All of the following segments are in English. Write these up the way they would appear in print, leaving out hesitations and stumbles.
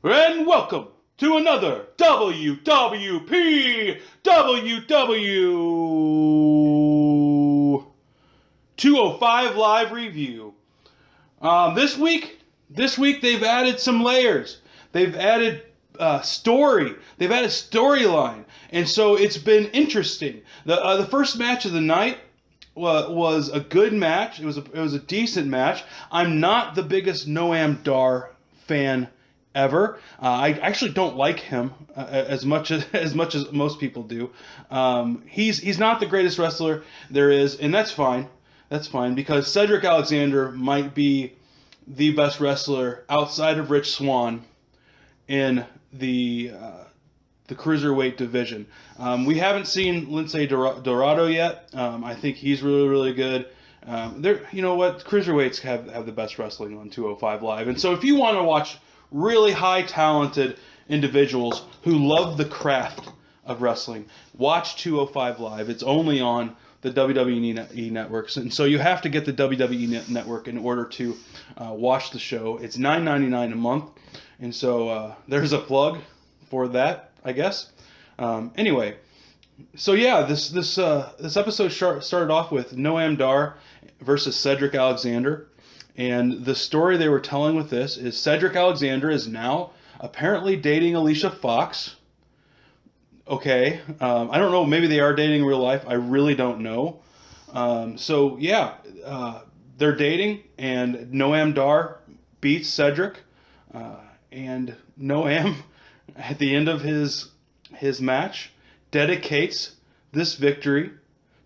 And welcome to another WWPWW 205 live review. This week they've added some layers. They've added story. They've added storyline, and so it's been interesting. The first match of the night was a good match. It was a decent match. I'm not the biggest Noam Dar fan ever. I actually don't like him as much as most people do. He's not the greatest wrestler there is, and that's fine. That's fine because Cedric Alexander might be the best wrestler outside of Rich Swann in the cruiserweight division. We haven't seen Lince Dorado yet. I think he's really good. You know what? Cruiserweights have the best wrestling on 205 Live, and so if you want to watch really high talented individuals who love the craft of wrestling, watch 205 Live. It's only on the WWE networks, and so you have to get the WWE network in order to watch the show. It's $9.99 a month, and so there's a plug for that, I guess. Anyway, so yeah, this episode started off with Noam Dar versus Cedric Alexander. And the story they were telling with this is Cedric Alexander is now apparently dating Alicia Fox. Okay. I don't know. Maybe they are dating in real life. I really don't know. So, yeah. They're dating, and Noam Dar beats Cedric. And Noam, at the end of his match, dedicates this victory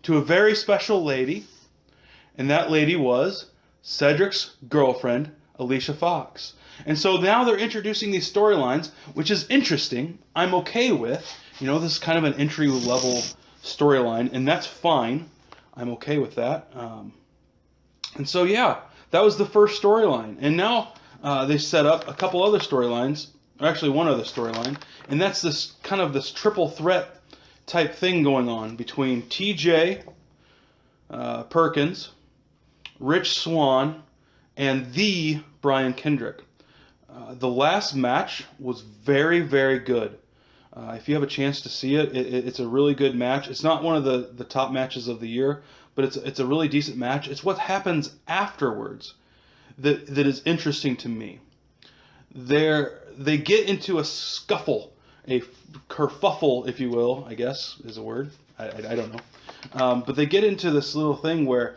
to a very special lady. And that lady was Cedric's girlfriend, Alicia Fox. And so now they're introducing these storylines, which is interesting. I'm okay with. This is kind of an entry-level storyline, and that's fine. I'm okay with that. And so, yeah, that was the first storyline. And now they set up a couple other storylines, or actually one other storyline, and that's this kind of this triple threat type thing going on between TJ Perkins, Rich Swann, and the Brian Kendrick. The last match was very, very good. If you have a chance to see it, it's a really good match. It's not one of the top matches of the year, but it's a really decent match. It's what happens afterwards that is interesting to me. They get into a scuffle, a kerfuffle, if you will, I guess is a word. I don't know. But they get into this little thing where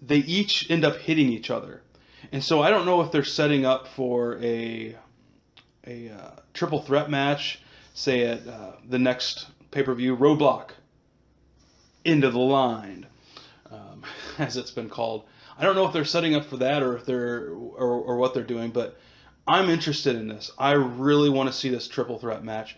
they each end up hitting each other. And so I don't know if they're setting up for a triple threat match, say at the next pay-per-view, Roadblock, End of the Line, as it's been called. I don't know if they're setting up for that or if or what they're doing, but I'm interested in this. I really want to see this triple threat match.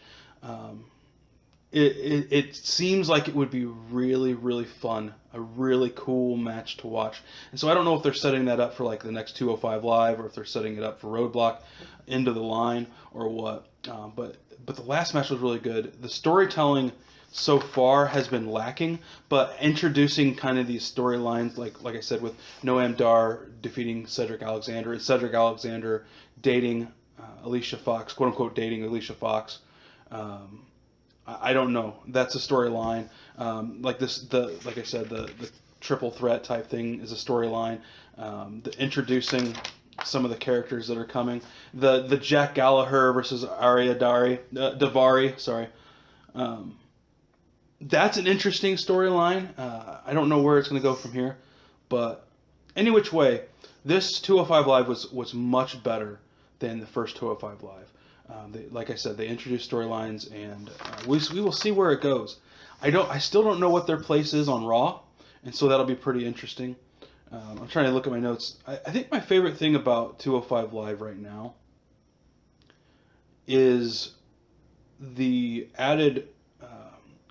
It seems like it would be really, really fun, a really cool match to watch. And so I don't know if they're setting that up for like the next 205 Live or if they're setting it up for Roadblock, End of the Line, or what. But the last match was really good. The storytelling so far has been lacking, but introducing kind of these storylines, like I said, with Noam Dar defeating Cedric Alexander, and Cedric Alexander dating Alicia Fox, quote unquote dating Alicia Fox. I don't know. That's a storyline. Like I said, the triple threat type thing is a storyline. Introducing some of the characters that are coming. The Jack Gallagher versus Arya Davari. Sorry. That's an interesting storyline. I don't know where it's going to go from here, but any which way, this 205 Live was much better than the first 205 Live. Like I said, they introduced storylines, and we will see where it goes. I still don't know what their place is on Raw, and so that'll be pretty interesting. I'm trying to look at my notes. I think my favorite thing about 205 Live right now is the added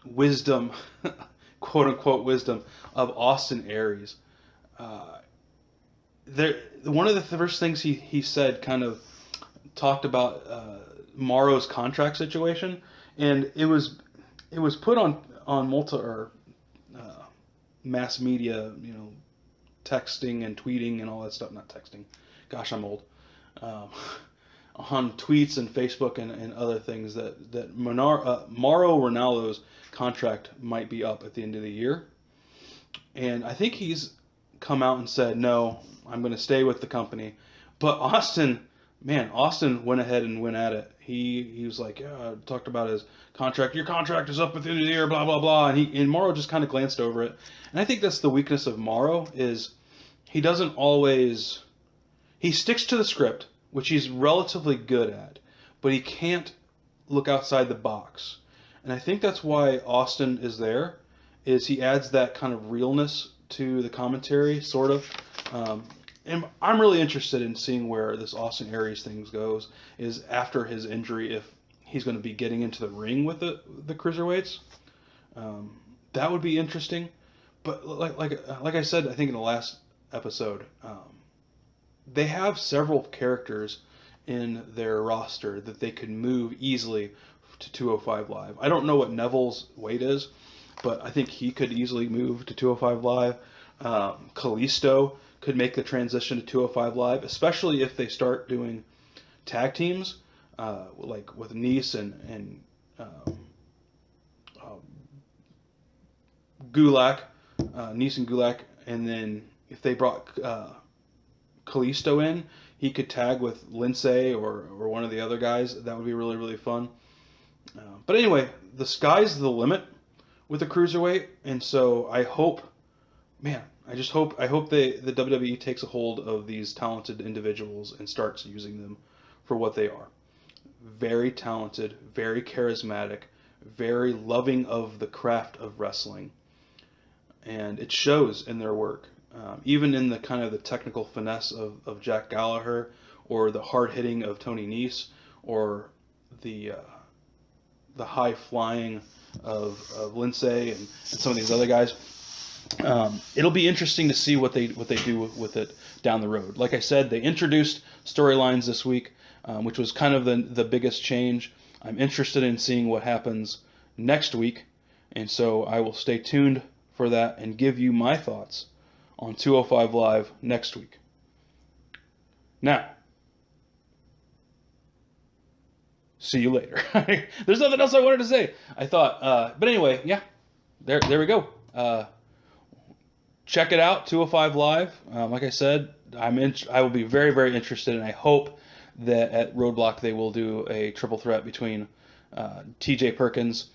wisdom, quote unquote wisdom, of Austin Aries. One of the first things he said kind of talked about Morrow's contract situation, and it was put on mass media, texting and tweeting and all that stuff. Not texting. Gosh, I'm old. on tweets and Facebook and other things that Mauro Ronaldo's contract might be up at the end of the year, and I think he's come out and said, no, I'm going to stay with the company. But Austin went ahead and went at it. He was like, yeah, talked about his contract. Your contract is up at the end of the year, blah blah blah. And Mauro just kind of glanced over it. And I think that's the weakness of Mauro is he doesn't always he sticks to the script, which he's relatively good at, but he can't look outside the box. And I think that's why Austin is there, is he adds that kind of realness to the commentary, sort of. And I'm really interested in seeing where this Austin Aries thing goes, is after his injury, if he's going to be getting into the ring with the cruiserweights. That would be interesting. But like I said, I think in the last episode, they have several characters in their roster that they could move easily to 205 Live. I don't know what Neville's weight is, but I think he could easily move to 205 Live. Kalisto could make the transition to 205 Live, especially if they start doing tag teams, like with Nice and Gulak, Nice and Gulak, and then if they brought Kalisto in, he could tag with Lindsay or one of the other guys. That would be really, really fun. But anyway, the sky's the limit with the cruiserweight, and so I hope the WWE takes a hold of these talented individuals and starts using them for what they are. Very talented, very charismatic, very loving of the craft of wrestling. And it shows in their work. Even in the kind of the technical finesse of Jack Gallagher, or the hard hitting of Tony Nese, or the high flying of Lindsay and some of these other guys. It'll be interesting to see what they do with it down the road. Like I said, they introduced storylines this week, which was kind of the biggest change. I'm interested in seeing what happens next week, and so I will stay tuned for that and give you my thoughts on 205 Live next week. Now, see you later. There's nothing else I wanted to say. I thought, but anyway, yeah, there we go. Check it out, 205 Live. Like I said, I will be very, very interested, and I hope that at Roadblock they will do a triple threat between T.J. Perkins,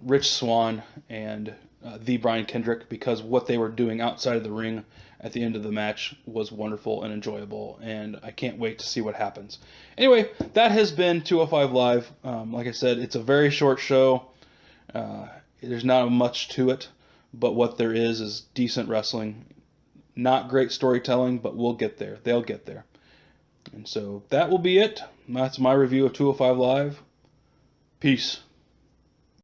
Rich Swann, and the Brian Kendrick, because what they were doing outside of the ring at the end of the match was wonderful and enjoyable, and I can't wait to see what happens. Anyway, that has been 205 Live. Like I said, it's a very short show. There's not much to it, but what there is decent wrestling. Not great storytelling, but we'll get there. They'll get there. And so that will be it. That's my review of 205 Live. Peace.